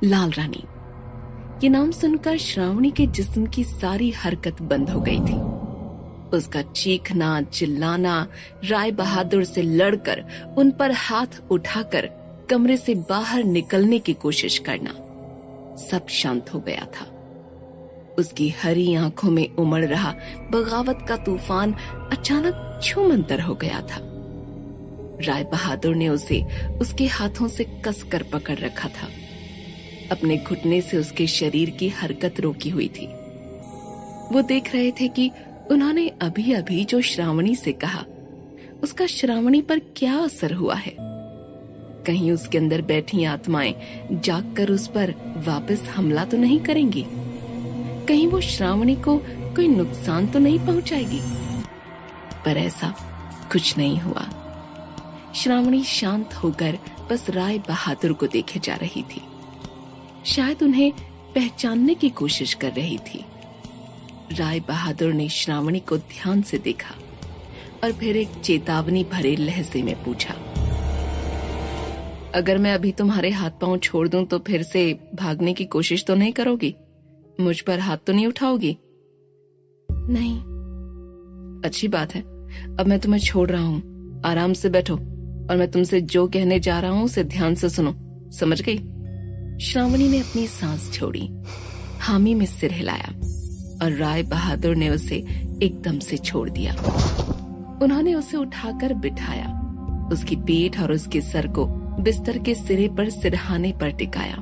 लाल रानी। ये नाम सुनकर श्रावणी के जिस्म की सारी हरकत बंद हो गई थी। उसका चीखना, चिल्लाना, राय बहादुर से लड़कर उन पर हाथ उठाकर कमरे से बाहर निकलने की कोशिश करना, सब शांत हो गया था। उसकी हरी आंखों में उमड़ रहा बगावत का तूफान अचानक छूमंतर हो गया था। राय बहादुर ने उसे उसके हाथों से कसकर पकड़ रखा था। अपने घुटने से उसके शरीर की हरकत रोकी हुई थी। वो देख रहे थे कि उन्होंने अभी अभी जो श्रावणी से कहा, उसका श्रावणी पर क्या असर हुआ है। कहीं उसके अंदर बैठी आत्माएं जागकर उस पर वापस हमला तो नहीं करेंगी? कहीं वो श्रावणी को कोई नुकसान तो नहीं पहुंचाएगी? पर ऐसा कुछ नहीं हुआ। श्रावणी शांत होकर बस राय बहादुर को देखे जा रही थी। शायद उन्हें पहचानने की कोशिश कर रही थी। राय बहादुर ने श्रावणी को ध्यान से देखा और फिर एक चेतावनी भरे लहजे में पूछा, अगर मैं अभी तुम्हारे हाथ पांव छोड़ दूं तो फिर से भागने की कोशिश तो नहीं करोगी? मुझ पर हाथ तो नहीं उठाओगी? नहीं। अच्छी बात है, अब मैं तुम्हें छोड़ रहा हूँ। आराम से बैठो और मैं तुमसे जो कहने जा रहा हूँ उसे ध्यान से सुनो, समझ गई? श्रावणी ने अपनी सांस छोड़ी, हामी में सिर हिलाया और राय बहादुर ने उसे एकदम से छोड़ दिया। उन्होंने उसे उठाकर बिठाया, उसकी पीठ और उसके सर को बिस्तर के सिरे पर सिरहाने पर टिकाया।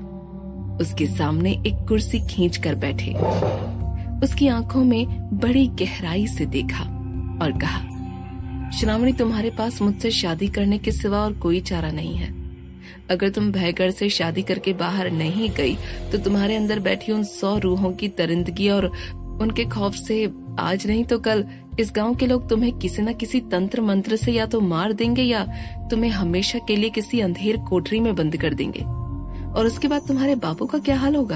उसके सामने एक कुर्सी खींच कर बैठे, उसकी आंखों में बड़ी गहराई से देखा और कहा, श्रावणी, तुम्हारे पास मुझसे शादी करने के सिवा और कोई चारा नहीं है। अगर तुम भयगढ़ से शादी करके बाहर नहीं गई तो तुम्हारे अंदर बैठी उन 100 रूहों की दरिंदगी और उनके खौफ से आज नहीं तो कल इस गांव के लोग तुम्हें किसी न किसी तंत्र मंत्र से या तो मार देंगे या तुम्हें हमेशा के लिए किसी अंधेर कोठरी में बंद कर देंगे। और उसके बाद तुम्हारे बापू का क्या हाल होगा,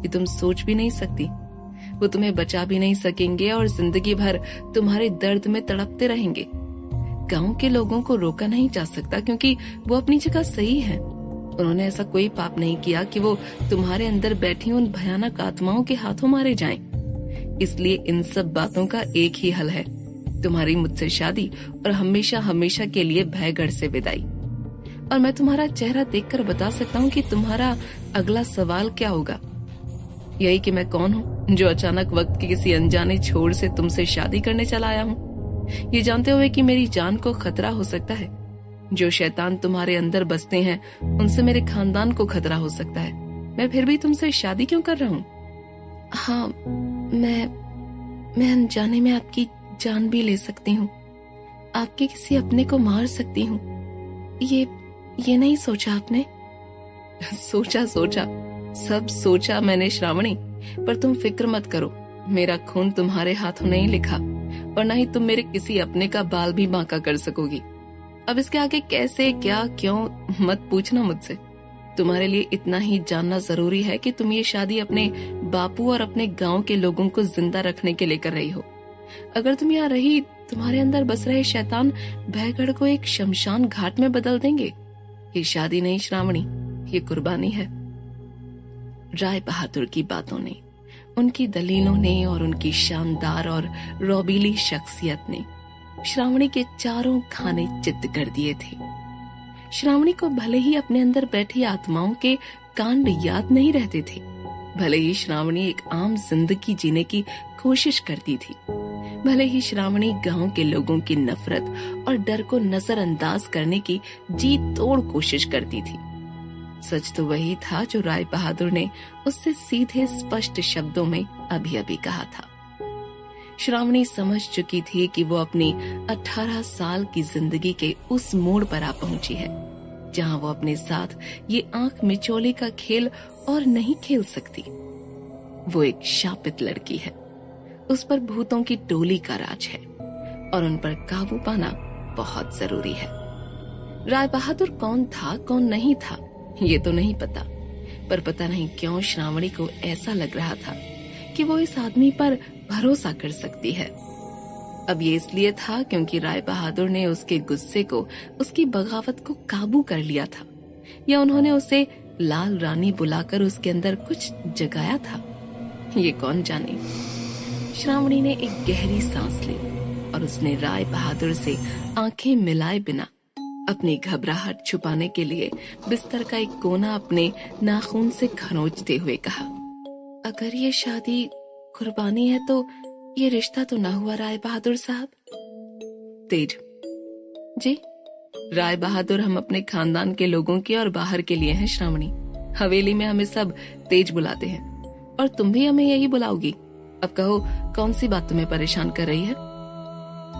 ये तुम सोच भी नहीं सकती। वो तुम्हें बचा भी नहीं सकेंगे और जिंदगी भर तुम्हारे दर्द में तड़पते रहेंगे। गांव के लोगों को रोका नहीं जा सकता क्योंकि वो अपनी जगह सही है। उन्होंने ऐसा कोई पाप नहीं किया कि वो तुम्हारे अंदर बैठी उन भयानक आत्माओं के हाथों मारे जाएं। इसलिए इन सब बातों का एक ही हल है, तुम्हारी मुझसे शादी और हमेशा हमेशा के लिए भयगढ़ से विदाई। और मैं तुम्हारा चेहरा देखकर बता सकता हूँ कि तुम्हारा अगला सवाल क्या होगा। यही कि मैं कौन हूँ जो अचानक वक्त के किसी अनजाने छोर से तुमसे शादी करने चला आया हूँ, ये जानते हुए कि मेरी जान को खतरा हो सकता है। जो शैतान तुम्हारे अंदर बसते हैं उनसे मेरे खानदान को खतरा हो सकता है। मैं फिर भी तुमसे शादी क्यों कर रहा हूँ? हाँ, मैं अनजाने में आपकी जान भी ले सकती हूँ, आपके किसी अपने को मार सकती हूँ। ये नहीं सोचा आपने? सोचा सब सोचा मैंने श्रावणी, पर तुम फिक्र मत करो, मेरा खून तुम्हारे हाथों नहीं लिखा और न ही तुम मेरे किसी अपने का बाल भी बांका कर सकोगी। अब इसके आगे कैसे, क्या, क्यों मत पूछना मुझसे। तुम्हारे लिए इतना ही जानना जरूरी है कि तुम ये शादी अपने बापू और अपने गांव के लोगों को जिंदा रखने के लिए कर रही हो। अगर तुम यहाँ रही, तुम्हारे अंदर बस रहे शैतान भयगढ़ को एक शमशान घाट में बदल देंगे। ये शादी नहीं श्रावणी, ये कुर्बानी है। राय बहादुर की बातों ने, उनकी दलीलों ने और उनकी शानदार और रौबीली शख्सियत ने श्रावणी के चारों खाने चित्त कर दिए थे। श्रावणी को भले ही अपने अंदर बैठी आत्माओं के कांड याद नहीं रहते थे, भले ही श्रावणी एक आम जिंदगी जीने की कोशिश करती थी, भले ही श्रावणी गांव के लोगों की नफरत और डर को नजरअंदाज करने की जी तोड़ कोशिश करती थी। सच तो वही था जो राय बहादुर ने उससे सीधे स्पष्ट शब्दों में अभी अभी कहा था। श्रावणी समझ चुकी थी कि वो अपनी 18 साल की जिंदगी के उस मोड़ पर आ पहुंची है जहां वो अपने साथ ये आंख मिचौले का खेल और नहीं खेल सकती। वो एक शापित लड़की है, उस पर भूतों की टोली का राज है और उन पर काबू पाना बहुत जरूरी है। राय बहादुर कौन था कौन नहीं था ये तो नहीं पता, पर पता नहीं क्यों श्रावणी को ऐसा लग रहा था कि वो इस आदमी पर भरोसा कर सकती है। अब ये इसलिए था क्योंकि राय बहादुर ने उसके गुस्से को, उसकी बगावत को काबू कर लिया था, या उन्होंने उसे लाल रानी बुलाकर उसके अंदर कुछ जगाया था, ये कौन जाने। श्रावणी ने एक गहरी सांस ली और उसने राय बहादुर से आंखें मिलाए बिना अपनी घबराहट छुपाने के लिए बिस्तर का एक कोना अपने नाखून से खरोंचते हुए कहा, अगर ये शादी कुर्बानी है तो ये रिश्ता तो ना हुआ राय बहादुर साहब। तेज जी, राय बहादुर हम अपने खानदान के लोगों के और बाहर के लिए हैं श्रावणी। हवेली में हमें सब तेज बुलाते हैं और तुम भी हमें यही बुलाओगी। अब कहो, कौन सी बात तुम्हें परेशान कर रही है?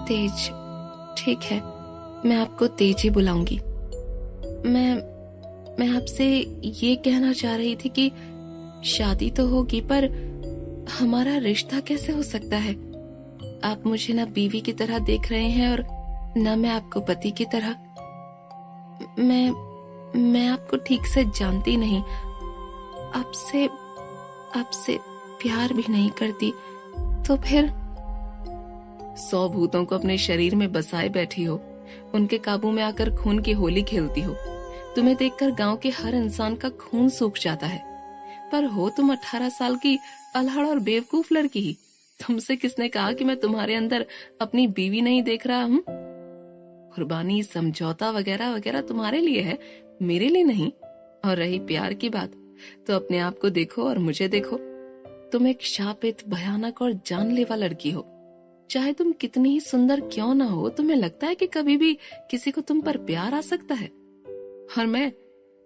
तेज, ठीक है, मैं आपको तेज ही बुलाऊंगी। मैं आपसे ये कहना चाह रही थी कि शादी तो होगी पर हमारा रिश्ता कैसे हो सकता है? आप मुझे ना बीवी की तरह देख रहे हैं और न मैं आपको पति की तरह। मैं आपको ठीक से जानती नहीं, आपसे प्यार भी नहीं करती, तो फिर 100 भूतों को अपने शरीर में बसाए बैठी हो, उनके काबू में आकर खून की होली खेलती हो। तुम्हें देखकर गांव के हर इंसान का खून सूख जाता है, पर हो तुम 18 साल की अल्हड़ और बेवकूफ लड़की ही। तुमसे किसने कहा कि मैं तुम्हारे अंदर अपनी बीवी नहीं देख रहा हूँ? कुर्बानी, समझौता वगैरह वगैरह तुम्हारे लिए है, मेरे लिए नहीं। और रही प्यार की बात, तो अपने आप को देखो और मुझे देखो। तुम एक शापित, भयानक और जानलेवा लड़की हो। चाहे तुम कितनी ही सुंदर क्यों ना हो, तुम्हें लगता है कि कभी भी किसी को तुम पर प्यार आ सकता है? और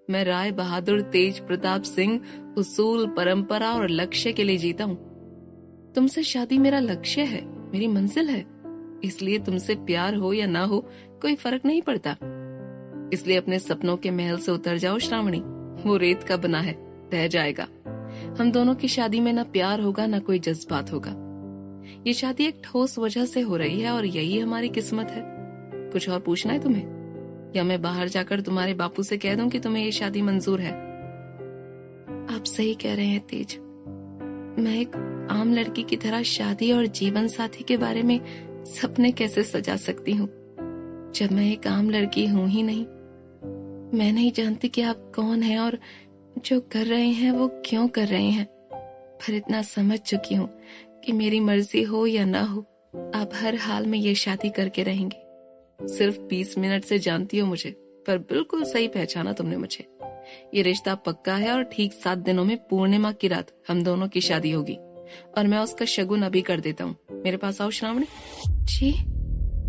मैं राय बहादुर तेज प्रताप सिंह उसूल, परंपरा और लक्ष्य के लिए जीता हूँ। तुमसे शादी मेरा लक्ष्य है, मेरी मंजिल है। इसलिए तुमसे प्यार हो या ना हो कोई फर्क नहीं पड़ता। इसलिए अपने सपनों के महल से उतर जाओ श्रावणी, वो रेत का बना है, रह जाएगा। हम दोनों की शादी में ना प्यार होगा ना कोई जज्बात होगा। ये शादी एक ठोस वजह से हो रही है और यही हमारी किस्मत है। कुछ और पूछना है तुम्हें, या मैं बाहर जाकर तुम्हारे बापू से कह दूं कि तुम्हें ये शादी मंजूर है? आप सही कह रहे हैं तेज, मैं एक आम लड़की की तरह शादी और जीवन साथी के बारे में सपने कैसे सजा सकती हूँ, जब मैं एक आम लड़की हूँ ही नहीं। मैं नहीं जानती कि आप कौन हैं और जो कर रहे हैं वो क्यों कर रहे हैं, पर इतना समझ चुकी हूँ कि मेरी मर्जी हो या ना हो, आप हर हाल में ये शादी करके रहेंगे। सिर्फ 20 मिनट से जानती हो मुझे, पर बिल्कुल सही पहचाना तुमने मुझे। ये रिश्ता पक्का है और ठीक 7 दिनों में पूर्णिमा की रात हम दोनों की शादी होगी और मैं उसका शगुन अभी कर देता हूँ। मेरे पास आओ श्रावणी। जी,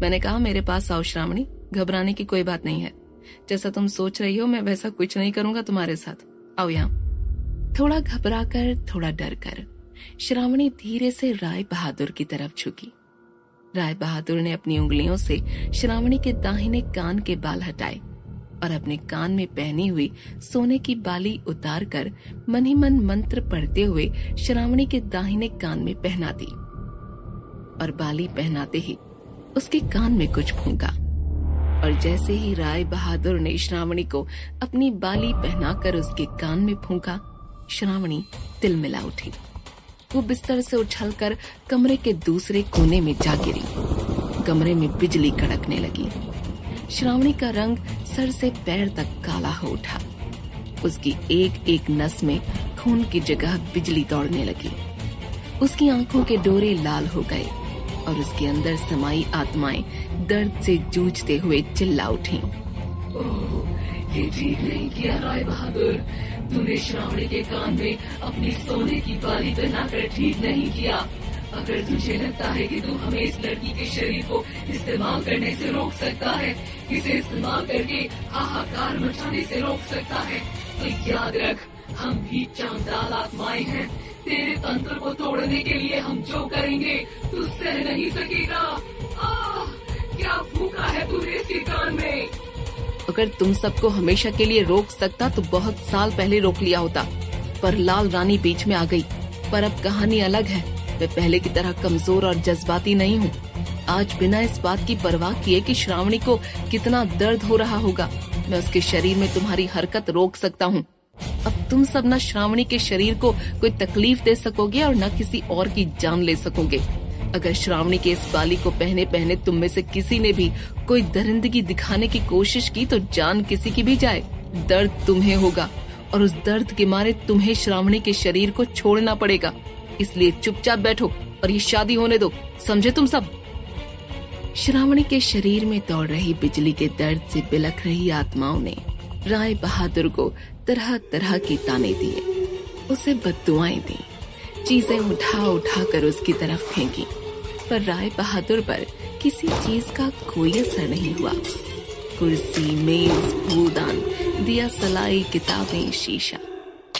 मैंने कहा मेरे पास आओ श्रावणी, घबराने की कोई बात नहीं है। जैसा तुम सोच रही हो मैं वैसा कुछ नहीं करूंगा तुम्हारे साथ। आओ यहाँ। थोड़ा घबरा कर, थोड़ा डर कर श्रावणी धीरे से राय बहादुर की तरफ झुकी। राय बहादुर ने अपनी उंगलियों से श्रावणी के दाहिने कान के बाल हटाए और अपने कान में पहनी हुई सोने की बाली उतारकर मन ही मन मंत्र पढ़ते हुए श्रावणी के दाहिने कान में पहना दी और बाली पहनाते ही उसके कान में कुछ फूंका। और जैसे ही राय बहादुर ने श्रावणी को अपनी बाली पहनाकर उसके कान में फूंका, श्रावणी तिलमिला उठी। वो बिस्तर से उछलकर कमरे के दूसरे कोने में जा गिरी। कमरे में बिजली कड़कने लगी। श्रावणी का रंग सर से पैर तक काला हो उठा। उसकी एक एक नस में खून की जगह बिजली दौड़ने लगी। उसकी आंखों के डोरे लाल हो गए और उसके अंदर समाई आत्माएं दर्द से जूझते हुए चिल्ला उठी। ये ठीक नहीं किया राय बहादुर, तूने श्रावणी के कान में अपनी सोने की बाली पहनाकर ठीक नहीं किया। अगर तुझे लगता है कि तू हमें इस लड़की के शरीर को इस्तेमाल करने से रोक सकता है, इसे इस्तेमाल करके हाहाकार मचाने से रोक सकता है, तो याद रख, हम भी चांदाल आत्माएं हैं। तेरे तंत्र को तोड़ने के लिए हम जो करेंगे तू सह नहीं सकेगा। क्या फूका है तूने इसके कान में? अगर तुम सबको हमेशा के लिए रोक सकता तो बहुत साल पहले रोक लिया होता, पर लाल रानी बीच में आ गई। पर अब कहानी अलग है। मैं पहले की तरह कमजोर और जज्बाती नहीं हूँ। आज बिना इस बात की परवाह किए कि श्रावणी को कितना दर्द हो रहा होगा, मैं उसके शरीर में तुम्हारी हरकत रोक सकता हूँ। अब तुम सब न श्रावणी के शरीर को कोई तकलीफ दे सकोगे और न किसी और की जान ले सकोगे। अगर श्रावणी के इस बाली को पहने पहने तुम में से किसी ने भी कोई दरिंदगी दिखाने की कोशिश की तो जान किसी की भी जाए, दर्द तुम्हें होगा और उस दर्द के मारे तुम्हें श्रावणी के शरीर को छोड़ना पड़ेगा। इसलिए चुपचाप बैठो और ये शादी होने दो, समझे तुम सब। श्रावणी के शरीर में दौड़ रही बिजली के दर्द से बिलख रही आत्माओं ने राय बहादुर को तरह तरह के ताने दिए, उसे बद्दुआएं दी, चीजें उठा उठा कर उसकी तरफ फेंकी, पर राय बहादुर पर किसी चीज का कोई असर नहीं हुआ। कुर्सी, मेज, फूलदान, दिया सलाई, किताबें, शीशा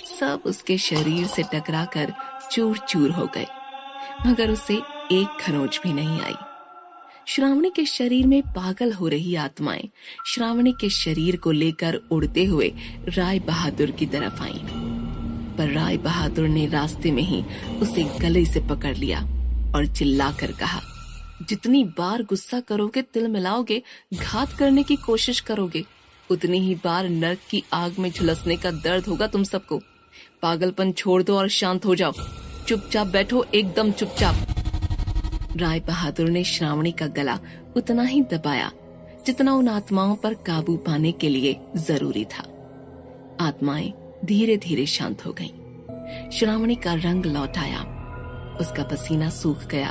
सब उसके शरीर से टकराकर चूर चूर हो गए, मगर उसे एक खरोंच भी नहीं आई। श्रावणी के शरीर में पागल हो रही आत्माएं श्रावणी के शरीर को लेकर उड़ते हुए राय बहादुर की तरफ आईं, पर राय बहादुर ने रास्ते में ही उसे गले से पकड़ लिया और चिल्लाकर कहा, जितनी बार गुस्सा करोगे, तिल मिलाओगे, घात करने की कोशिश करोगे, उतनी ही बार नर्क की आग में झुलसने का दर्द होगा तुम सबको। पागलपन छोड़ दो और शांत हो जाओ, चुपचाप बैठो, एकदम चुपचाप। राय बहादुर ने श्रावणी का गला उतना ही दबाया जितना उन आत्माओं पर काबू पाने के लिए जरूरी था। आत्माएं धीरे धीरे शांत हो गईं। श्रावणी का रंग लौट आया, उसका पसीना सूख गया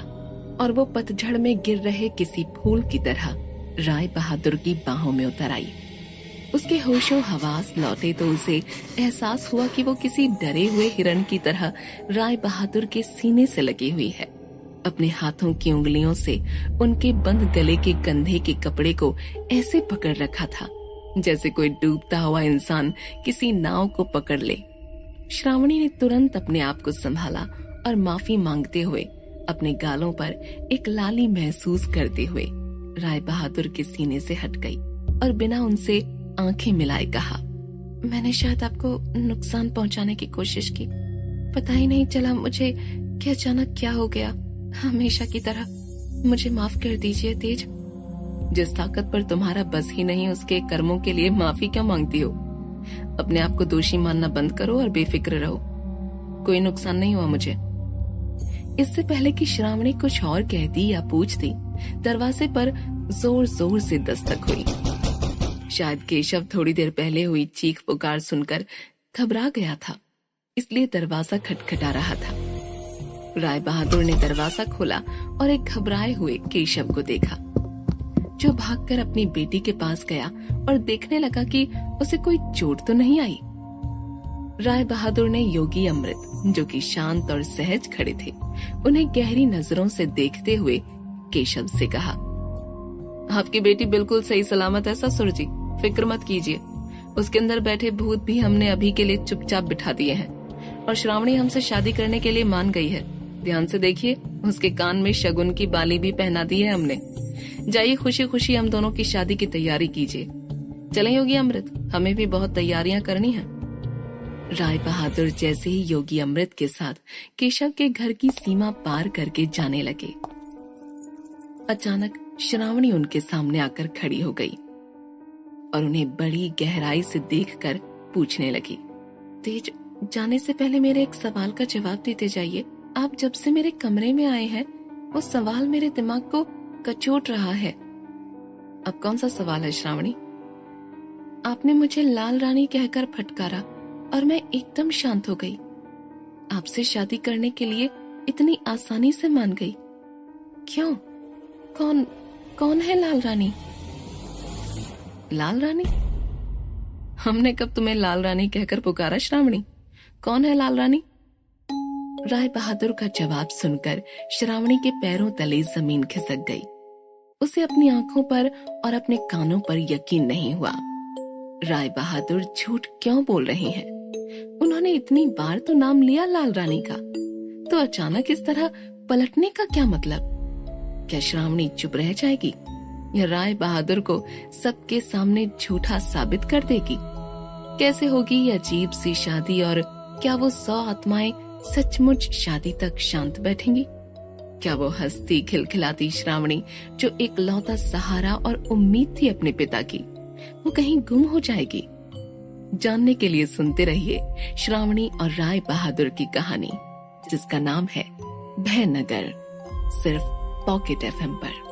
और वो पतझड़ में गिर रहे किसी फूल की तरह राय बहादुर की बाहों में उतर आई। उसके होशो हवास लौटे तो उसे एहसास हुआ कि वो किसी डरे हुए हिरण की तरह राय बहादुर के सीने से लगी हुई है। अपने हाथों की उंगलियों से उनके बंद गले के कंधे के कपड़े को ऐसे पकड़ रखा था जैसे कोई डूबता हुआ इंसान किसी नाव को पकड़ ले। श्रावणी ने तुरंत अपने आप को संभाला और माफी मांगते हुए अपने गालों पर एक लाली महसूस करते हुए राय बहादुर के सीने से हट गई और बिना उनसे आंखें मिलाए कहा, मैंने शायद आपको नुकसान पहुंचाने की कोशिश की, पता ही नहीं चला मुझे कि अचानक क्या हो गया। हमेशा की तरह मुझे माफ कर दीजिए तेज। जिस ताकत पर तुम्हारा बस ही नहीं उसके कर्मों के लिए माफी क्यों मांगती हो? अपने आप को दोषी मानना बंद करो और बेफिक्र रहो। कोई नुकसान नहीं हुआ मुझे। इससे पहले कि श्रावणी कुछ और कहती या पूछती, दरवाजे पर जोर जोर से दस्तक हुई। शायद केशव थोड़ी देर पहले हुई चीख पुकार सुनकर घबरा गया था, इसलिए दरवाजा खटखटा रहा था। राय बहादुर ने दरवाजा खोला और एक घबराए हुए केशव को देखा, जो भागकर अपनी बेटी के पास गया और देखने लगा कि उसे कोई चोट तो नहीं आई। राय बहादुर ने योगी अमृत, जो कि शांत और सहज खड़े थे, उन्हें गहरी नजरों से देखते हुए केशव से कहा, आपकी बेटी बिल्कुल सही सलामत है ससुर जी, फिक्र मत कीजिए। उसके अंदर बैठे भूत भी हमने अभी के लिए चुपचाप बिठा दिए हैं और श्रावणी हमसे शादी करने के लिए मान गई है। ध्यान से देखिए, उसके कान में शगुन की बाली भी पहना दी है हमने। जाइए खुशी खुशी हम दोनों की शादी की तैयारी कीजिए। चलें योगी अमृत, हमें भी बहुत तैयारियां करनी हैं। राय बहादुर जैसे ही योगी अमृत के साथ केशव के घर की सीमा पार करके जाने लगे, अचानक श्रावणी उनके सामने आकर खड़ी हो गई और उन्हें बड़ी गहराई से देखकर पूछने लगी, तेज, जाने से पहले मेरे एक सवाल का जवाब देते जाइए। आप जब से मेरे कमरे में आए हैं, वो सवाल मेरे दिमाग को कचोट रहा है। अब कौन सा सवाल है श्रावणी? आपने मुझे लाल रानी कहकर फटकारा और मैं एकदम शांत हो गई। आपसे शादी करने के लिए इतनी आसानी से मान गई। क्यों? कौन है लाल रानी? लाल रानी? हमने कब तुम्हें लाल रानी कहकर पुकारा श्रावणी? कौन है लाल रानी? राय बहादुर का जवाब सुनकर श्रावणी के पैरों तले जमीन खिसक गई। उसे अपनी आंखों पर और अपने कानों पर यकीन नहीं हुआ। राय बहादुर झूठ क्यों बोल रही हैं? उन्होंने इतनी बार तो नाम लिया लाल रानी का, तो अचानक इस तरह पलटने का क्या मतलब? क्या श्रावणी चुप रह जाएगी या राय बहादुर को सबके सामने झूठा साबित कर देगी? कैसे होगी ये अजीब सी शादी और क्या वो 100 आत्माएं सचमुच शादी तक शांत बैठेंगी? क्या वो हंसती खिलखिलाती श्रावणी, जो एक लौता सहारा और उम्मीद थी अपने पिता की, वो कहीं गुम हो जाएगी? जानने के लिए सुनते रहिए श्रावणी और राय बहादुर की कहानी, जिसका नाम है भयनगर, सिर्फ पॉकेट FM पर।